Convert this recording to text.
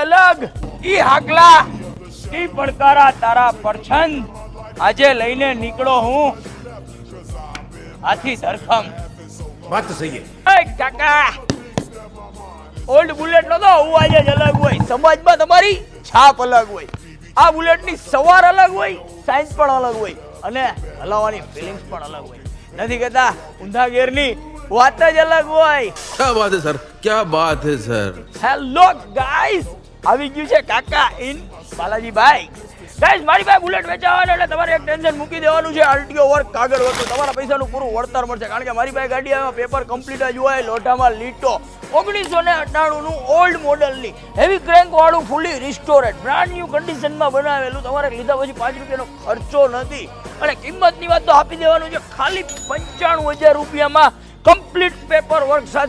અલગ ઈ હાકલા ઈ પડકારા તારા પરછંદ આજે લઈને નીકળો હું હાથી સરખમ વાત તો સહી એ કાકા ઓલ્ડ બુલેટ નો તો અવાજ જ અલગ હોય સમાજમાં તમારી છાપ અલગ હોય આ બુલેટ ની સવાર અલગ હોય સાયન્સ પણ અલગ હોય અને હલાવવાની ફિલિંગ્સ પણ અલગ હોય નથી કહેતા ઊંધા ગેરની વાત જ અલગ હોય क्या बात है सर क्या बात है सर હેલો ગાઈસ આવી ગયું છે કાકા ઇન બાલાજી બાઇક્સ ગાઈસ મારી પાસે બુલેટ વેચાવાનો એટલે તમારે એક ટેન્શન મૂકી દેવાનું છે આરટીઓ વર્ક કાગળ વર્ક તમારા પૈસાનું પૂરું વળતર મળશે કારણ કે મારી પાસે ગાડી આવે પેપર કમ્પ્લીટ જ હોય લોઢામાં લીટો 1998 નું ઓલ્ડ મોડલની હેવી ક્રેન્ક વાળું ફૂલી રિસ્ટોરેડ બ્રાન્ડ ન્યુ કન્ડિશનમાં બનાવેલું તમારે લીધા પછી 5 રૂપિયાનો ખર્ચો નથી અને કિંમતની વાત તો આપી દેવાનું છે ખાલી 95000 રૂપિયામાં કમ્પ્લીટ પેપર વર્ક સાથે